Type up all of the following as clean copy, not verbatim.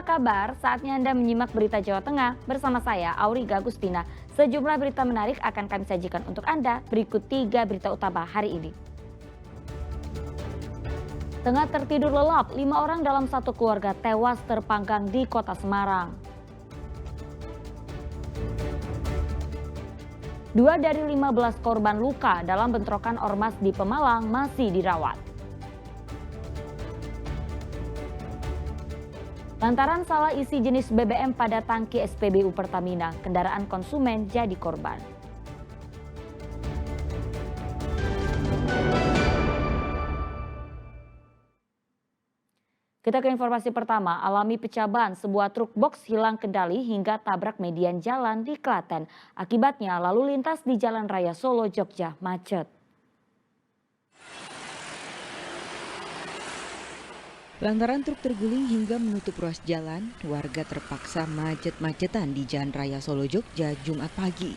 kabar? Saatnya Anda menyimak berita Jawa Tengah bersama saya, Auriga Agustina. Sejumlah berita menarik akan kami sajikan untuk Anda. Berikut 3 berita utama hari ini. Tengah tertidur lelap, 5 orang dalam satu keluarga tewas terpanggang di kota Semarang. 2 dari 15 korban luka dalam bentrokan ormas di Pemalang masih dirawat. Lantaran salah isi jenis BBM pada tangki SPBU Pertamina, kendaraan konsumen jadi korban. Kita ke informasi pertama, alami pecah ban, sebuah truk box hilang kendali hingga tabrak median jalan di Klaten. Akibatnya lalu lintas di Jalan Raya Solo, Jogja macet. Lantaran truk terguling hingga menutup ruas jalan, warga terpaksa macet-macetan di Jalan Raya Solo Jogja Jumat pagi.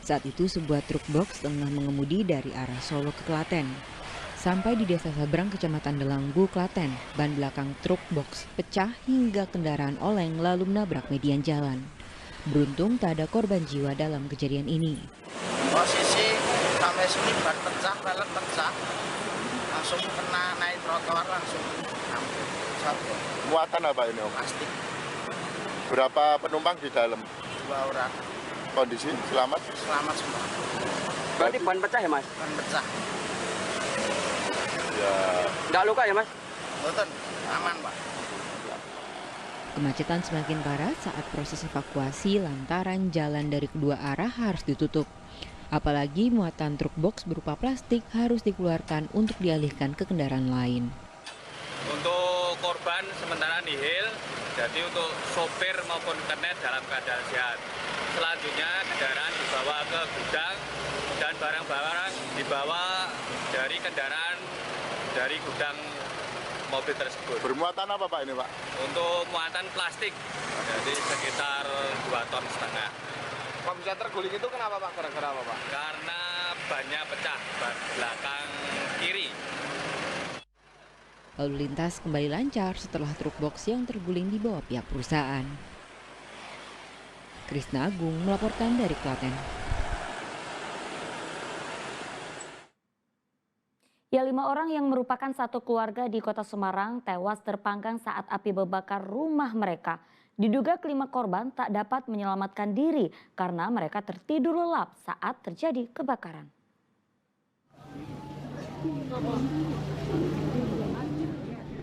Saat itu sebuah truk box tengah mengemudi dari arah Solo ke Klaten. Sampai di Desa Sabrang, Kecamatan Delanggu, Klaten, ban belakang truk box pecah hingga kendaraan oleng lalu menabrak median jalan. Beruntung tak ada korban jiwa dalam kejadian ini. Posisi sampai sini ban pecah, pelek pecah, langsung kena naik trotoar langsung. Muatan apa ini, Om? Plastik. Berapa penumpang di dalam? 2 orang. Kondisi selamat? Selamat semua. Berarti ban pecah ya, Mas? Ban pecah. Ya. Nggak luka ya, Mas? Betul, aman, Pak. Kemacetan semakin parah saat proses evakuasi lantaran jalan dari kedua arah harus ditutup. Apalagi muatan truk box berupa plastik harus dikeluarkan untuk dialihkan ke kendaraan lain. Untuk korban sementara nihil, jadi untuk sopir maupun kernet dalam keadaan sehat. Selanjutnya kendaraan dibawa ke gudang dan barang-barang dibawa dari kendaraan dari gudang mobil tersebut. Bermuatan apa Pak ini Pak? Untuk muatan plastik, jadi sekitar 2,5 ton. Kalau bisa terguling itu kenapa, Pak? Gara-gara apa, Pak? Karena bannya pecah, ban belakang kiri. Lalu lintas kembali lancar setelah truk box yang terguling dibawa pihak perusahaan. Krisna Agung melaporkan dari Klaten. Ya, 5 orang yang merupakan satu keluarga di kota Semarang tewas terpanggang saat api membakar rumah mereka. Diduga kelima korban tak dapat menyelamatkan diri karena mereka tertidur lelap saat terjadi kebakaran.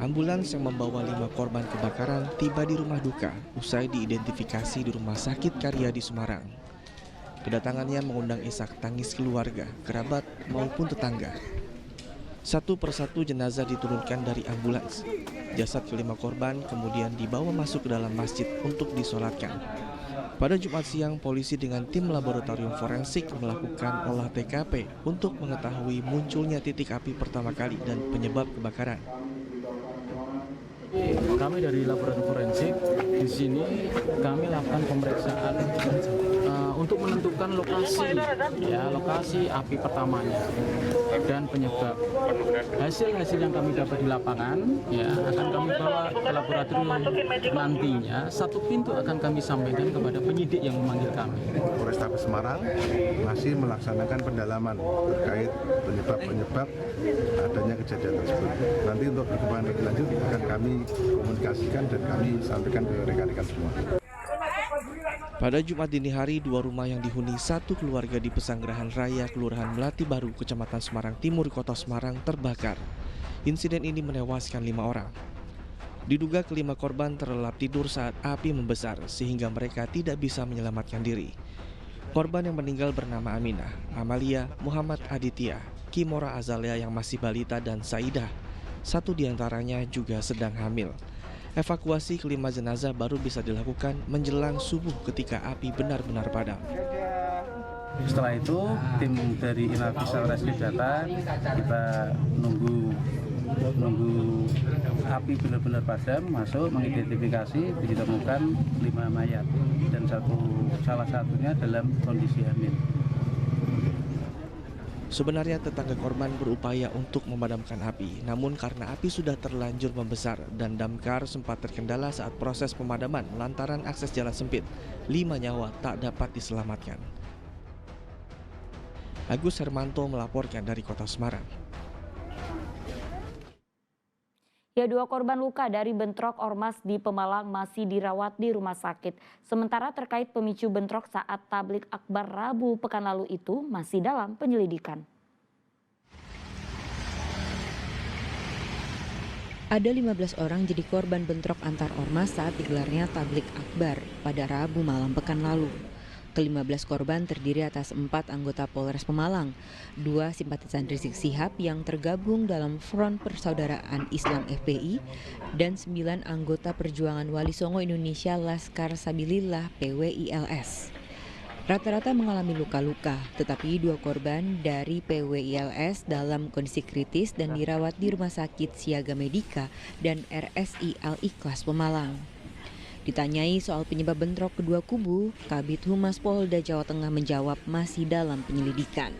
Ambulans yang membawa 5 korban kebakaran tiba di rumah duka usai diidentifikasi di Rumah Sakit Karya di Semarang. Kedatangannya mengundang isak tangis keluarga, kerabat maupun tetangga. Satu persatu jenazah diturunkan dari ambulans. Jasad kelima korban kemudian dibawa masuk ke dalam masjid untuk disolatkan. Pada Jumat siang, polisi dengan tim laboratorium forensik melakukan olah TKP untuk mengetahui munculnya titik api pertama kali dan penyebab kebakaran. Kami dari laboratorium forensik di sini kami lakukan pemeriksaan untuk menentukan lokasi api pertamanya dan penyebab. Hasil yang kami dapat di lapangan akan kami bawa ke laboratorium nantinya. Satu pintu akan kami sampaikan kepada penyidik yang memanggil kami. Polrestabes Semarang masih melaksanakan pendalaman terkait penyebab adanya kejadian tersebut. Nanti untuk perkembangan lebih lanjut akan kami komunikasikan dan kami sampaikan ke rekan-rekan semua. Pada Jumat dini hari, 2 rumah yang dihuni satu keluarga di Pesanggerahan Raya, Kelurahan Melati Baru, Kecamatan Semarang Timur, Kota Semarang terbakar. Insiden ini menewaskan 5 orang. Diduga kelima korban terlelap tidur saat api membesar sehingga mereka tidak bisa menyelamatkan diri. Korban yang meninggal bernama Aminah, Amalia, Muhammad Aditya, Kimora Azalia yang masih balita dan Saidah. Satu diantaranya juga sedang hamil. Evakuasi kelima jenazah baru bisa dilakukan menjelang subuh ketika api benar-benar padam. Setelah itu tim dari Inafisal Rescue datang, kita nunggu api benar-benar padam, masuk mengidentifikasi, ditemukan 5 mayat dan salah satunya dalam kondisi hamil. Sebenarnya tetangga korban berupaya untuk memadamkan api, namun karena api sudah terlanjur membesar dan damkar sempat terkendala saat proses pemadaman lantaran akses jalan sempit, 5 nyawa tak dapat diselamatkan. Agus Hermanto melaporkan dari Kota Semarang. Ya, 2 korban luka dari bentrok ormas di Pemalang masih dirawat di rumah sakit. Sementara terkait pemicu bentrok saat tablik akbar Rabu pekan lalu itu masih dalam penyelidikan. Ada 15 orang jadi korban bentrok antar ormas saat digelarnya tablik akbar pada Rabu malam pekan lalu. Ke-15 korban terdiri atas 4 anggota Polres Pemalang, 2 simpatisan Rizik Syihab yang tergabung dalam Front Persaudaraan Islam FPI, dan 9 anggota Perjuangan Wali Songo Indonesia Laskar Sabilillah PWILS. Rata-rata mengalami luka-luka, tetapi 2 korban dari PWILS dalam kondisi kritis dan dirawat di Rumah Sakit Siaga Medika dan RSI Al-Ikhlas Pemalang. Ditanyai soal penyebab bentrok kedua kubu, Kabid Humas Polda Jawa Tengah menjawab masih dalam penyelidikan.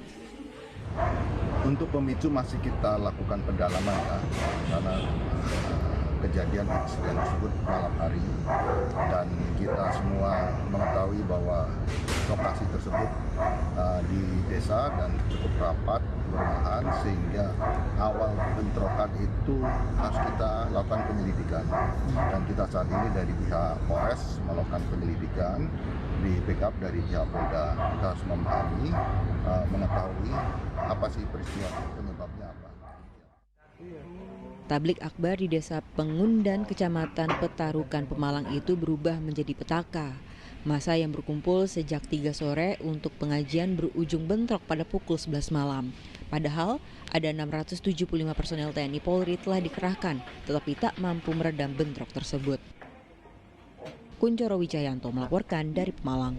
Untuk pemicu masih kita lakukan pendalaman ya, karena kejadian insiden tersebut malam hari dan kita semua mengetahui bahwa lokasi tersebut di desa dan cukup rapat perumahan sehingga awal bentrokan itu harus kita lakukan penyelidikan dan kita saat ini dari pihak Polres melakukan penyelidikan di backup dari pihak Polda. Kita harus memahami mengetahui apa sih peristiwa penyebabnya apa. Tablik akbar di Desa Pengundan, Kecamatan Petarukan, Pemalang itu berubah menjadi petaka. Massa yang berkumpul sejak 3 sore untuk pengajian berujung bentrok pada pukul 11 malam. Padahal ada 675 personel TNI Polri telah dikerahkan, tetapi tak mampu meredam bentrok tersebut. Kuncoro Wijayanto melaporkan dari Pemalang.